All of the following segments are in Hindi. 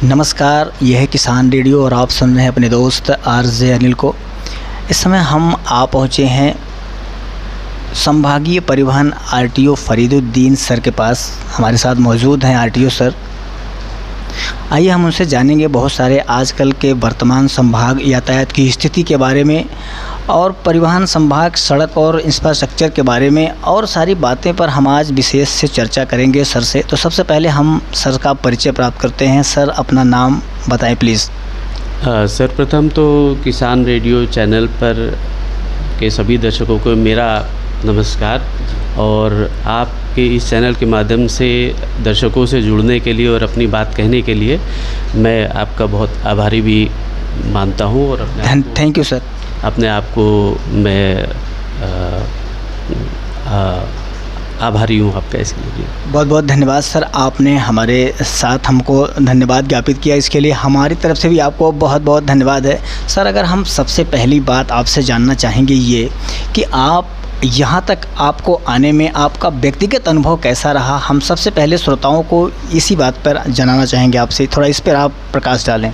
नमस्कार, यह है किसान रेडियो और आप सुन रहे हैं अपने दोस्त आरजे अनिल को। इस समय हम आ पहुँचे हैं संभागीय परिवहन आरटीओ फरीदुद्दीन सर के पास। हमारे साथ मौजूद हैं आरटीओ सर। आइए हम उनसे जानेंगे बहुत सारे आजकल के वर्तमान संभाग यातायात की स्थिति के बारे में और परिवहन संभाग सड़क और इंफ्रास्ट्रक्चर के बारे में और सारी बातें पर हम आज विशेष से चर्चा करेंगे सर से। तो सबसे पहले हम सर का परिचय प्राप्त करते हैं। सर, अपना नाम बताएं प्लीज़। सर्वप्रथम तो किसान रेडियो चैनल पर के सभी दर्शकों को मेरा नमस्कार, और आपके इस चैनल के माध्यम से दर्शकों से जुड़ने के लिए और अपनी बात कहने के लिए मैं आपका बहुत आभारी भी मानता हूँ। और थैंक यू सर। अपने आप को मैं आभारी हूँ आपका इसके लिए। बहुत बहुत धन्यवाद सर, आपने हमारे साथ हमको धन्यवाद ज्ञापित किया, इसके लिए हमारी तरफ से भी आपको बहुत बहुत धन्यवाद है। सर, अगर हम सबसे पहली बात आपसे जानना चाहेंगे ये कि आप यहाँ तक आपको आने में आपका व्यक्तिगत अनुभव कैसा रहा, हम सबसे पहले श्रोताओं को इसी बात पर जानना चाहेंगे आपसे। थोड़ा इस पर आप प्रकाश डालें।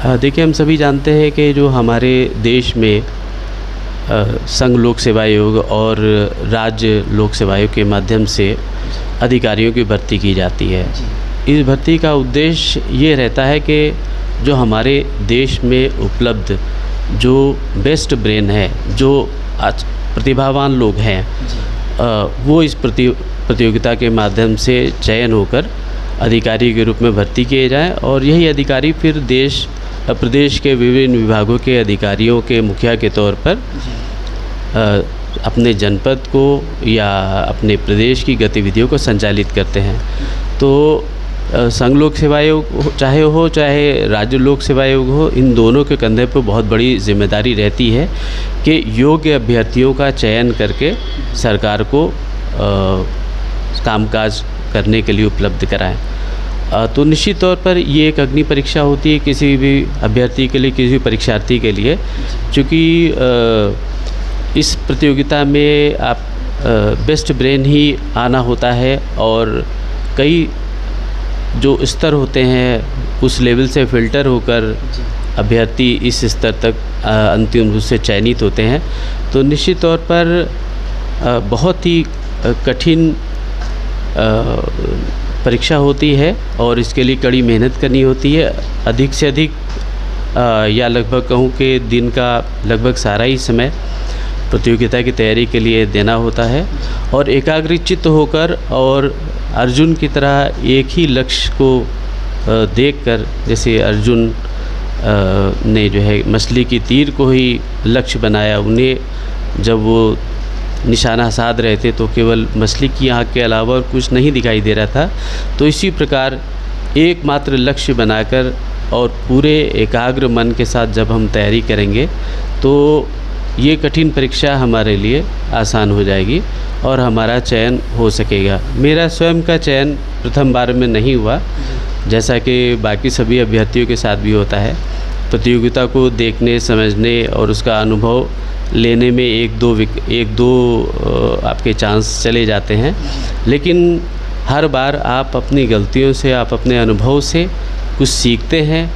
देखिए, हम सभी जानते हैं कि जो हमारे देश में संघ लोक सेवा आयोग और राज्य लोक सेवा आयोग के माध्यम से अधिकारियों की भर्ती की जाती है। इस भर्ती का उद्देश्य ये रहता है कि जो हमारे देश में उपलब्ध जो बेस्ट ब्रेन है, जो आज प्रतिभावान लोग हैं, वो इस प्रतियोगिता के माध्यम से चयन होकर अधिकारी के रूप में भर्ती किए जाएं, और यही अधिकारी फिर प्रदेश के विभिन्न विभागों के अधिकारियों के मुखिया के तौर पर अपने जनपद को या अपने प्रदेश की गतिविधियों को संचालित करते हैं। तो संघ लोक सेवा आयोग चाहे राज्य लोक सेवा आयोग हो, इन दोनों के कंधे पर बहुत बड़ी जिम्मेदारी रहती है कि योग्य अभ्यर्थियों का चयन करके सरकार को कामकाज करने के लिए उपलब्ध कराएं। तो निश्चित तौर पर ये एक अग्नि परीक्षा होती है किसी भी अभ्यर्थी के लिए, किसी भी परीक्षार्थी के लिए, क्योंकि इस प्रतियोगिता में आप बेस्ट ब्रेन ही आना होता है, और कई जो स्तर होते हैं उस लेवल से फ़िल्टर होकर अभ्यर्थी इस स्तर तक अंतिम रूप से चयनित होते हैं। तो निश्चित तौर पर बहुत ही कठिन परीक्षा होती है और इसके लिए कड़ी मेहनत करनी होती है। अधिक से अधिक या लगभग कहूँ कि दिन का लगभग सारा ही समय प्रतियोगिता की तैयारी के लिए देना होता है, और एकाग्रचित्त होकर और अर्जुन की तरह एक ही लक्ष्य को देखकर, जैसे अर्जुन ने जो है मछली की तीर को ही लक्ष्य बनाया, उन्हें जब वो निशाना साध रहे थे तो केवल मछली की आँख के अलावा और कुछ नहीं दिखाई दे रहा था। तो इसी प्रकार एकमात्र लक्ष्य बनाकर और पूरे एकाग्र मन के साथ जब हम तैयारी करेंगे तो ये कठिन परीक्षा हमारे लिए आसान हो जाएगी और हमारा चयन हो सकेगा। मेरा स्वयं का चयन प्रथम बार में नहीं हुआ, जैसा कि बाकी सभी अभ्यर्थियों के साथ भी होता है। प्रतियोगिता को देखने, समझने और उसका अनुभव लेने में एक दो आपके चांस चले जाते हैं, लेकिन हर बार आप अपनी गलतियों से, आप अपने अनुभव से कुछ सीखते हैं,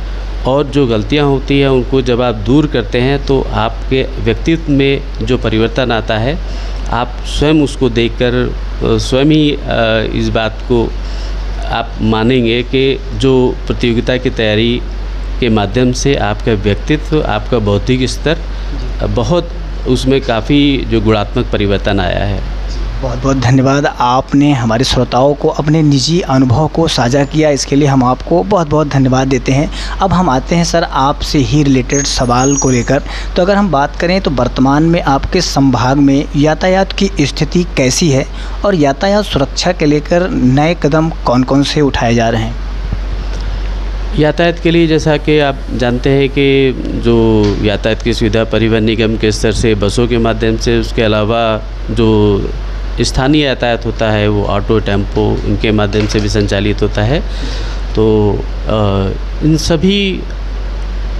और जो गलतियां होती हैं उनको जब आप दूर करते हैं तो आपके व्यक्तित्व में जो परिवर्तन आता है, आप स्वयं उसको देखकर स्वयं ही इस बात को आप मानेंगे कि जो प्रतियोगिता की तैयारी के माध्यम से आपका व्यक्तित्व, आपका बौद्धिक स्तर बहुत, उसमें काफ़ी जो गुणात्मक परिवर्तन आया है। बहुत बहुत धन्यवाद, आपने हमारे श्रोताओं को अपने निजी अनुभव को साझा किया, इसके लिए हम आपको बहुत बहुत धन्यवाद देते हैं। अब हम आते हैं सर आपसे ही रिलेटेड सवाल को लेकर। तो अगर हम बात करें तो वर्तमान में आपके संभाग में यातायात की स्थिति कैसी है और यातायात सुरक्षा के लेकर नए कदम कौन कौन से उठाए जा रहे हैं? यातायात के लिए जैसा कि आप जानते हैं कि जो यातायात की सुविधा परिवहन निगम के स्तर से बसों के माध्यम से, उसके अलावा जो स्थानीय यातायात होता है वो ऑटो, टेम्पो, इनके माध्यम से भी संचालित होता है। तो इन सभी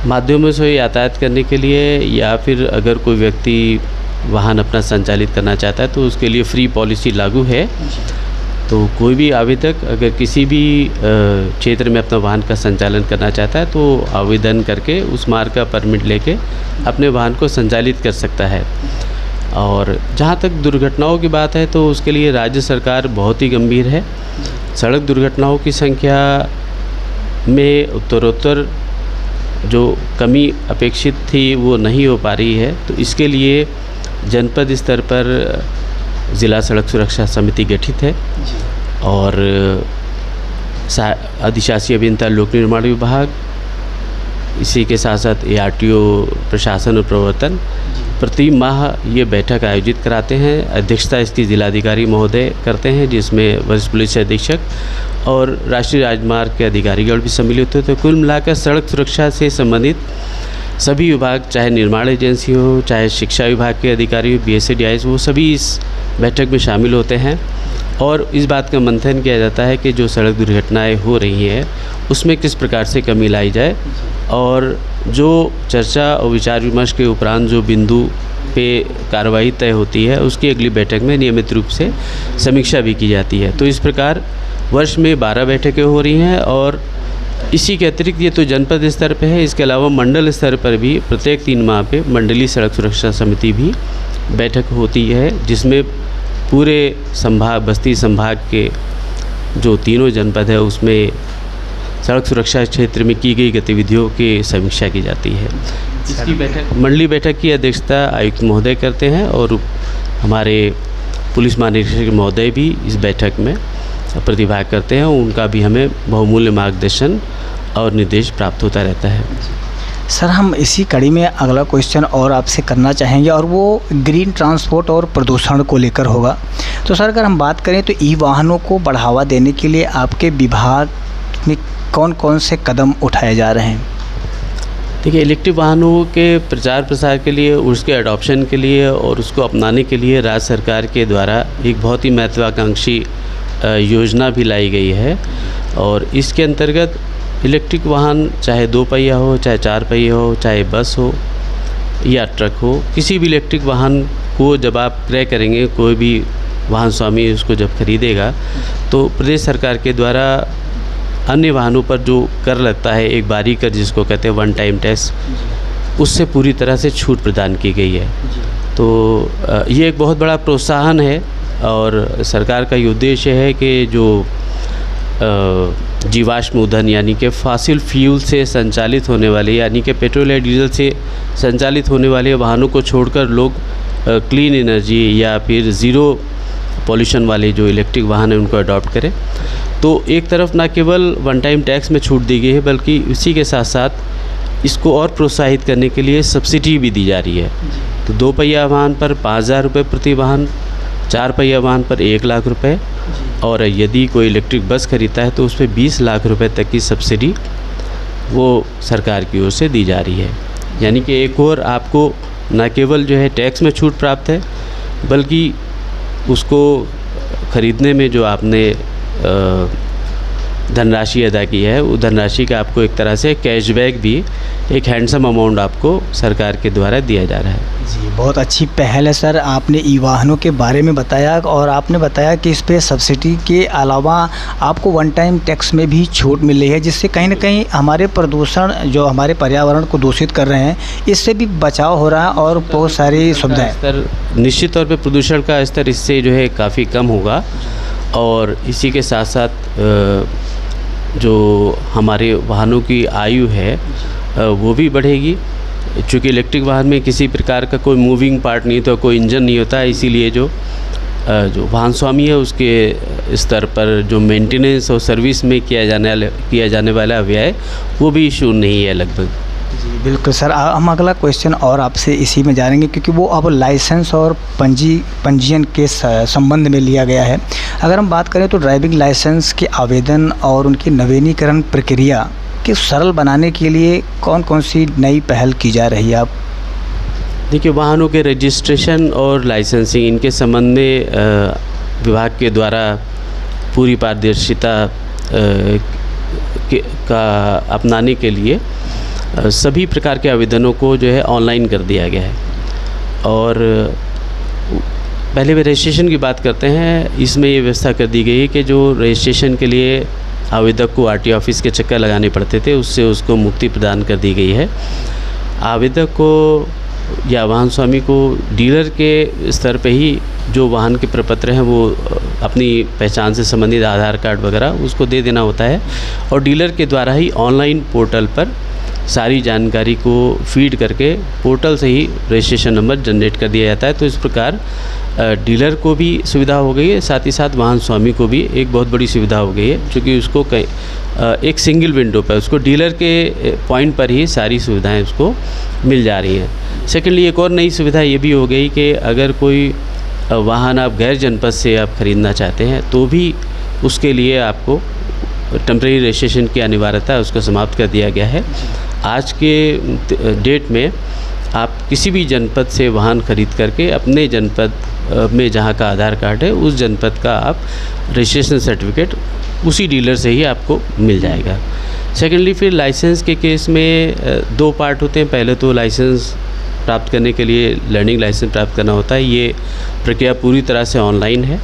माध्यमों से यातायात करने के लिए, या फिर अगर कोई व्यक्ति वाहन अपना संचालित करना चाहता है तो उसके लिए फ्री पॉलिसी लागू है। तो कोई भी आवेदक अगर किसी भी क्षेत्र में अपना वाहन का संचालन करना चाहता है तो आवेदन करके उस मार्ग का परमिट लेके अपने वाहन को संचालित कर सकता है। और जहाँ तक दुर्घटनाओं की बात है तो उसके लिए राज्य सरकार बहुत ही गंभीर है। सड़क दुर्घटनाओं की संख्या में उत्तरोत्तर जो कमी अपेक्षित थी वो नहीं हो पा रही है, तो इसके लिए जनपद स्तर पर ज़िला सड़क सुरक्षा समिति गठित है और अधिशासी अभियंता लोक निर्माण विभाग, इसी के साथ साथ ARTO प्रशासन और प्रवर्तन प्रति माह ये बैठक आयोजित कराते हैं। अध्यक्षता इसकी जिलाधिकारी महोदय करते हैं, जिसमें वरिष्ठ पुलिस अधीक्षक और राष्ट्रीय राजमार्ग के अधिकारीगण भी सम्मिलित होते हैं। कुल मिलाकर सड़क सुरक्षा से संबंधित सभी विभाग, चाहे निर्माण एजेंसी हो, चाहे शिक्षा विभाग के अधिकारी हो, BSC वो सभी इस बैठक में शामिल होते हैं और इस बात का मंथन किया जाता है कि जो सड़क दुर्घटनाएं हो रही हैं उसमें किस प्रकार से कमी लाई जाए और जो चर्चा और विचार विमर्श के उपरांत जो बिंदु पे कार्रवाई तय होती है उसकी अगली बैठक में नियमित रूप से समीक्षा भी की जाती है। तो इस प्रकार वर्ष में 12 बैठकें हो रही हैं और इसी के अतिरिक्त ये तो जनपद स्तर पे है, इसके अलावा मंडल स्तर पर भी प्रत्येक 3 माह पे मंडलीय सड़क सुरक्षा समिति भी बैठक होती है, जिसमें पूरे संभाग, बस्ती संभाग के जो तीनों जनपद है उसमें सड़क सुरक्षा क्षेत्र में की गई गतिविधियों की समीक्षा की जाती है। इसकी बैठक, मंडलीय बैठक की अध्यक्षता आयुक्त महोदय करते हैं और हमारे पुलिस महानिरीक्षक महोदय भी इस बैठक में प्रतिभाग करते हैं। उनका भी हमें बहुमूल्य मार्गदर्शन और निर्देश प्राप्त होता रहता है। सर, हम इसी कड़ी में अगला क्वेश्चन और आपसे करना चाहेंगे और वो ग्रीन ट्रांसपोर्ट और प्रदूषण को लेकर होगा। तो सर, अगर हम बात करें तो ई वाहनों को बढ़ावा देने के लिए आपके विभाग में कौन कौन से कदम उठाए जा रहे हैं? देखिए, इलेक्ट्रिक वाहनों के प्रचार प्रसार के लिए, उसके अडॉप्शन के लिए और उसको अपनाने के लिए राज्य सरकार के द्वारा एक बहुत ही महत्वाकांक्षी योजना भी लाई गई है और इसके अंतर्गत इलेक्ट्रिक वाहन चाहे 2 पहिया हो, चाहे 4 पहिया हो, चाहे बस हो या ट्रक हो, किसी भी इलेक्ट्रिक वाहन को जब आप क्रय करेंगे, कोई भी वाहन स्वामी उसको जब खरीदेगा तो प्रदेश सरकार के द्वारा अन्य वाहनों पर जो कर लगता है, एक बारी कर जिसको कहते हैं 1 टाइम टैक्स, उससे पूरी तरह से छूट प्रदान की गई है। तो ये एक बहुत बड़ा प्रोत्साहन है और सरकार का ये उद्देश्य है कि जो जीवाश्म ईंधन यानी कि फॉसिल फ्यूल से संचालित होने वाले, यानी कि पेट्रोल या डीजल से संचालित होने वाले वाहनों को छोड़कर लोग क्लीन एनर्जी या फिर ज़ीरो पॉल्यूशन वाले जो इलेक्ट्रिक वाहन हैं उनको अडॉप्ट करें। तो एक तरफ ना केवल 1 टाइम टैक्स में छूट दी गई है, बल्कि इसी के साथ साथ इसको और प्रोत्साहित करने के लिए सब्सिडी भी दी जा रही है। तो 2 पहिया वाहन पर 5,000 रुपये प्रति वाहन, 4 पहिया वाहन पर 1 लाख रुपये और यदि कोई इलेक्ट्रिक बस खरीदता है तो उस पर 20 लाख रुपये तक की सब्सिडी वो सरकार की ओर से दी जा रही है। यानी कि एक और आपको न केवल जो है टैक्स में छूट प्राप्त है, बल्कि उसको ख़रीदने में जो आपने धनराशि अदा की है, वो धनराशि का आपको एक तरह से कैशबैक भी, एक हैंडसम अमाउंट आपको सरकार के द्वारा दिया जा रहा है। जी, बहुत अच्छी पहल है सर। आपने ई वाहनों के बारे में बताया और आपने बताया कि इस पे सब्सिडी के अलावा आपको 1 टाइम टैक्स में भी छूट मिल रही है, जिससे कहीं ना कहीं हमारे प्रदूषण, जो हमारे पर्यावरण को दूषित कर रहे हैं, इससे भी बचाव हो रहा है और बहुत सारी सुविधाएं। स्तर निश्चित तौर पे प्रदूषण का स्तर इससे जो है काफ़ी कम होगा और इसी के साथ साथ जो हमारे वाहनों की आयु है वो भी बढ़ेगी, चूँकि इलेक्ट्रिक वाहन में किसी प्रकार का कोई मूविंग पार्ट नहीं होता, कोई इंजन नहीं होता, इसीलिए जो वाहन स्वामी है उसके स्तर पर जो मेंटेनेंस और सर्विस में किया जाने वाला व्यय वो भी शून्य नहीं है लगभग। जी बिल्कुल सर। हम अगला क्वेश्चन और आपसे इसी में जानेंगे, क्योंकि वो अब लाइसेंस और पंजीयन के संबंध में लिया गया है। अगर हम बात करें तो ड्राइविंग लाइसेंस के आवेदन और उनकी नवीनीकरण प्रक्रिया के सरल बनाने के लिए कौन कौन सी नई पहल की जा रही है? आप देखिए, वाहनों के रजिस्ट्रेशन और लाइसेंसिंग, इनके संबंध में विभाग के द्वारा पूरी पारदर्शिता का अपनाने के लिए सभी प्रकार के आवेदनों को जो है ऑनलाइन कर दिया गया है और पहले वे रजिस्ट्रेशन की बात करते हैं। इसमें ये व्यवस्था कर दी गई है कि जो रजिस्ट्रेशन के लिए आवेदक को आरटीओ ऑफिस के चक्कर लगाने पड़ते थे, उससे उसको मुक्ति प्रदान कर दी गई है। आवेदक को या वाहन स्वामी को डीलर के स्तर पे ही जो वाहन के प्रपत्र हैं वो अपनी पहचान से संबंधित आधार कार्ड वगैरह उसको दे देना होता है, और डीलर के द्वारा ही ऑनलाइन पोर्टल पर सारी जानकारी को फीड करके पोर्टल से ही रजिस्ट्रेशन नंबर जनरेट कर दिया जाता है। तो इस प्रकार डीलर को भी सुविधा हो गई है, साथ ही साथ वाहन स्वामी को भी एक बहुत बड़ी सुविधा हो गई है, क्योंकि उसको एक सिंगल विंडो पर उसको डीलर के पॉइंट पर ही सारी सुविधाएं उसको मिल जा रही हैं। सेकेंडली एक और नई सुविधा ये भी हो गई कि अगर कोई वाहन आप गैर जनपद से आप ख़रीदना चाहते हैं तो भी उसके लिए आपको टेम्परेरी रजिस्ट्रेशन की अनिवार्यता है, उसको समाप्त कर दिया गया है। आज के डेट में आप किसी भी जनपद से वाहन खरीद करके अपने जनपद में जहाँ का आधार कार्ड है उस जनपद का आप रजिस्ट्रेशन सर्टिफिकेट उसी डीलर से ही आपको मिल जाएगा। सेकेंडली फिर लाइसेंस के केस में दो पार्ट होते हैं। पहले तो लाइसेंस प्राप्त करने के लिए लर्निंग लाइसेंस प्राप्त करना होता है। ये प्रक्रिया पूरी तरह से ऑनलाइन है,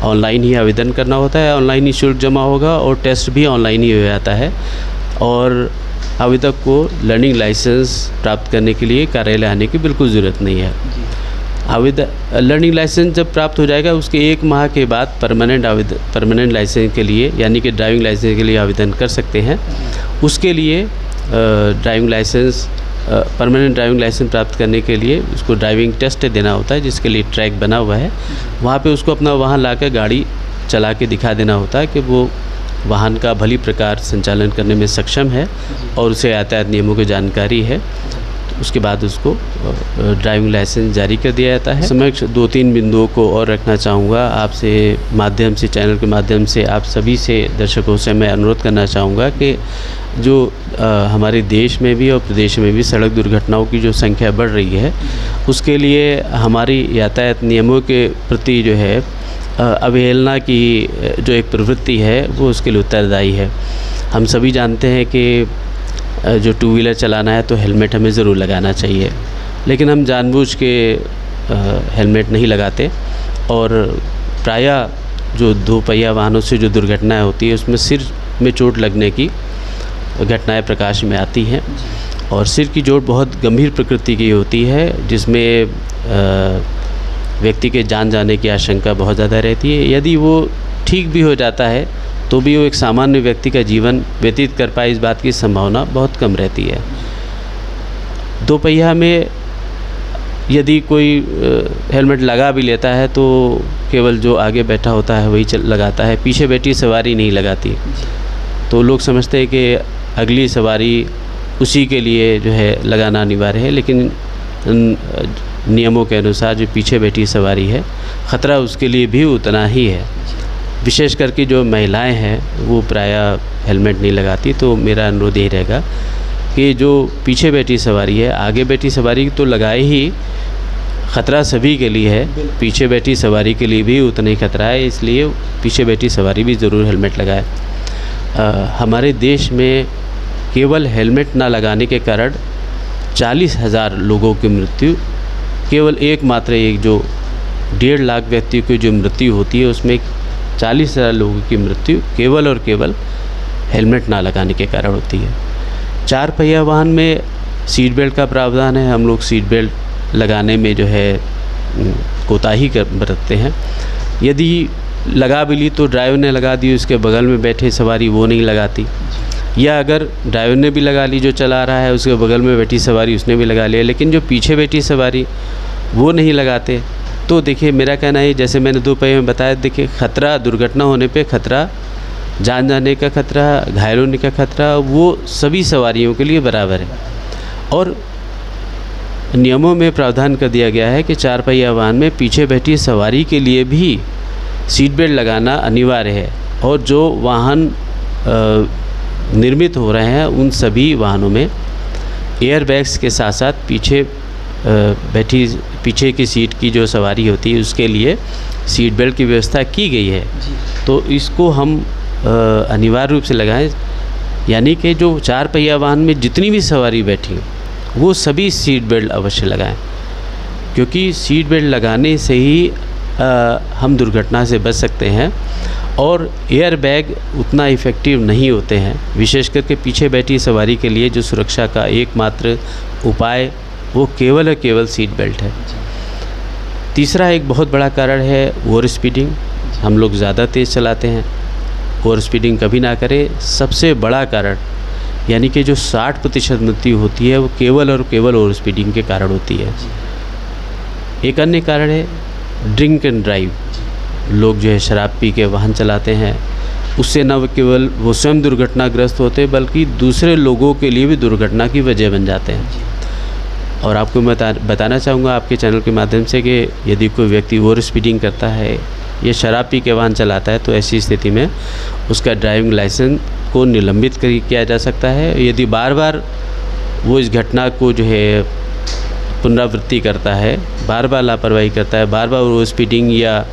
ऑनलाइन ही आवेदन करना होता है, ऑनलाइन ही शुल्क जमा होगा और टेस्ट भी ऑनलाइन ही हो जाता है। और आवेदक को लर्निंग लाइसेंस प्राप्त करने के लिए कार्यालय आने की बिल्कुल ज़रूरत नहीं है। लर्निंग लाइसेंस जब प्राप्त हो जाएगा उसके 1 माह के बाद परमानेंट लाइसेंस के लिए यानी कि ड्राइविंग लाइसेंस के लिए आवेदन कर सकते हैं। उसके लिए driving licence permanent driving licence प्राप्त करने के लिए उसको ड्राइविंग टेस्ट देना होता है, जिसके लिए ट्रैक बना हुआ है। वहाँ पे उसको अपना वाहन लाकर गाड़ी चला के दिखा देना होता है कि वो वाहन का भली प्रकार संचालन करने में सक्षम है और उसे यातायात नियमों की जानकारी है। उसके बाद उसको ड्राइविंग लाइसेंस जारी कर दिया जाता है। समक्ष 2-3 बिंदुओं को और रखना चाहूँगा आपसे माध्यम से, चैनल के माध्यम से आप सभी से दर्शकों से मैं अनुरोध करना चाहूँगा कि जो हमारे देश में भी और प्रदेश में भी सड़क दुर्घटनाओं की जो संख्या बढ़ रही है उसके लिए हमारी यातायात नियमों के प्रति जो है अवहेलना की जो एक प्रवृत्ति है वो उसके लिए उत्तरदायी है। हम सभी जानते हैं कि जो 2 व्हीलर चलाना है तो हेलमेट हमें ज़रूर लगाना चाहिए, लेकिन हम जानबूझ के हेलमेट नहीं लगाते और प्रायः जो 2 पहिया वाहनों से जो दुर्घटनाएं होती है उसमें सिर में चोट लगने की घटनाएं प्रकाश में आती हैं। और सिर की चोट बहुत गंभीर प्रकृति की होती है, जिसमें व्यक्ति के जान जाने की आशंका बहुत ज़्यादा रहती है। यदि वो ठीक भी हो जाता है तो भी वो एक सामान्य व्यक्ति का जीवन व्यतीत कर पाए, इस बात की संभावना बहुत कम रहती है। 2 पहिया में यदि कोई हेलमेट लगा भी लेता है तो केवल जो आगे बैठा होता है वही लगाता है, पीछे बैठी सवारी नहीं लगाती। तो लोग समझते हैं कि अगली सवारी उसी के लिए जो है लगाना अनिवार्य है, लेकिन नियमों के अनुसार जो पीछे बैठी सवारी है ख़तरा उसके लिए भी उतना ही है। विशेष करके जो महिलाएं हैं वो प्रायः हेलमेट नहीं लगाती। तो मेरा अनुरोध यही रहेगा कि जो पीछे बैठी सवारी है, आगे बैठी सवारी तो लगाए ही, ख़तरा सभी के लिए है, पीछे बैठी सवारी के लिए भी उतना ही खतरा है, इसलिए पीछे बैठी सवारी भी ज़रूर हेलमेट लगाए। हमारे देश में केवल हेलमेट ना लगाने के कारण 40,000 लोगों की मृत्यु, केवल एकमात्र एक जो 1.5 लाख व्यक्ति की जो मृत्यु होती है उसमें 40,000 लोगों की मृत्यु केवल और केवल हेलमेट ना लगाने के कारण होती है। 4 पहिया वाहन में सीट बेल्ट का प्रावधान है। हम लोग सीट बेल्ट लगाने में जो है कोताही बरतते हैं। यदि लगा भी ली तो ड्राइवर ने लगा दी, उसके बगल में बैठे सवारी वो नहीं लगाती, या अगर ड्राइवर ने भी लगा ली, जो चला रहा है उसके बगल में बैठी सवारी उसने भी लगा लिया, लेकिन जो पीछे बैठी सवारी वो नहीं लगाते। तो देखिए मेरा कहना है, जैसे मैंने 2 पहिए में बताया, देखिए ख़तरा, दुर्घटना होने पे ख़तरा, जान जाने का ख़तरा, घायल होने का ख़तरा, वो सभी सवारियों के लिए बराबर है। और नियमों में प्रावधान कर दिया गया है कि 4 पहिया वाहन में पीछे बैठी सवारी के लिए भी सीट बेल्ट लगाना अनिवार्य है। और जो वाहन निर्मित हो रहे हैं उन सभी वाहनों में एयर बैग्स के साथ साथ पीछे की सीट की जो सवारी होती है उसके लिए सीट बेल्ट की व्यवस्था की गई है। तो इसको हम अनिवार्य रूप से लगाएं, यानी कि जो 4 पहिया वाहन में जितनी भी सवारी बैठी वो सभी सीट बेल्ट अवश्य लगाएं, क्योंकि सीट बेल्ट लगाने से ही हम दुर्घटना से बच सकते हैं। और एयर बैग उतना इफ़ेक्टिव नहीं होते हैं, विशेष करके पीछे बैठी सवारी के लिए जो सुरक्षा का एकमात्र उपाय वो केवल और केवल सीट बेल्ट है। तीसरा एक बहुत बड़ा कारण है ओवर स्पीडिंग। हम लोग ज़्यादा तेज़ चलाते हैं, ओवर स्पीडिंग कभी ना करें। सबसे बड़ा कारण यानी कि जो 60% मृत्यु होती है वो केवल और केवल ओवर स्पीडिंग के कारण होती है। एक अन्य कारण है ड्रिंक एंड ड्राइव। लोग जो है शराब पी के वाहन चलाते हैं, उससे न केवल वो स्वयं दुर्घटनाग्रस्त होते बल्कि दूसरे लोगों के लिए भी दुर्घटना की वजह बन जाते हैं। और आपको मैं बताना चाहूँगा आपके चैनल के माध्यम से कि यदि कोई व्यक्ति ओवर स्पीडिंग करता है या शराब पी के वाहन चलाता है तो ऐसी स्थिति में उसका ड्राइविंग लाइसेंस को निलंबित किया जा सकता है। यदि बार बार वो इस घटना को जो है पुनरावृत्ति करता है, बार बार लापरवाही करता है, बार बार ओवर स्पीडिंग या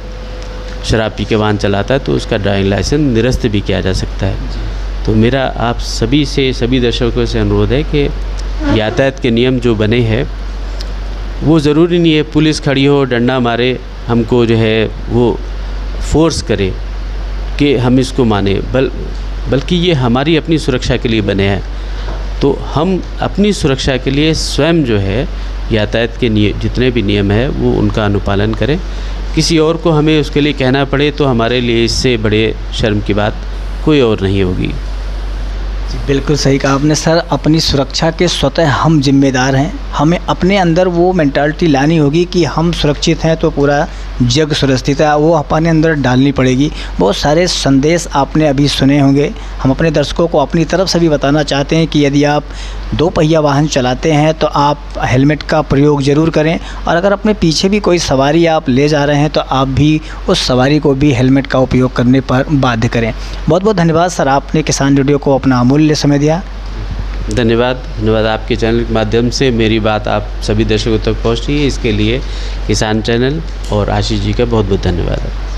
शराब पी के वाहन चलाता है तो उसका ड्राइविंग लाइसेंस निरस्त भी किया जा सकता है। तो मेरा आप सभी दर्शकों से अनुरोध है कि यातायात के नियम जो बने हैं वो ज़रूरी नहीं है पुलिस खड़ी हो डंडा मारे हमको जो है वो फोर्स करे कि हम इसको माने, बल्कि ये हमारी अपनी सुरक्षा के लिए बने हैं। तो हम अपनी सुरक्षा के लिए स्वयं जो है यातायात के जितने भी नियम हैं वो उनका अनुपालन करें। किसी और को हमें उसके लिए कहना पड़े तो हमारे लिए इससे बड़े शर्म की बात कोई और नहीं होगी। बिल्कुल सही कहा आपने सर। अपनी सुरक्षा के स्वतः हम जिम्मेदार हैं। हमें अपने अंदर वो मेंटालिटी लानी होगी कि हम सुरक्षित हैं तो पूरा जग सुरक्षित है, वो अपने अंदर डालनी पड़ेगी। बहुत सारे संदेश आपने अभी सुने होंगे। हम अपने दर्शकों को अपनी तरफ से भी बताना चाहते हैं कि यदि आप 2 पहिया वाहन चलाते हैं तो आप हेलमेट का प्रयोग ज़रूर करें, और अगर अपने पीछे भी कोई सवारी आप ले जा रहे हैं तो आप भी उस सवारी को भी हेलमेट का उपयोग करने पर बाध्य करें। बहुत बहुत धन्यवाद सर, आपने किसान रेडियो को अपना अमूल्य समय दिया। धन्यवाद। आपके चैनल के माध्यम से मेरी बात आप सभी दर्शकों तक पहुँच रही है, इसके लिए किसान चैनल और आशीष जी का बहुत बहुत धन्यवाद।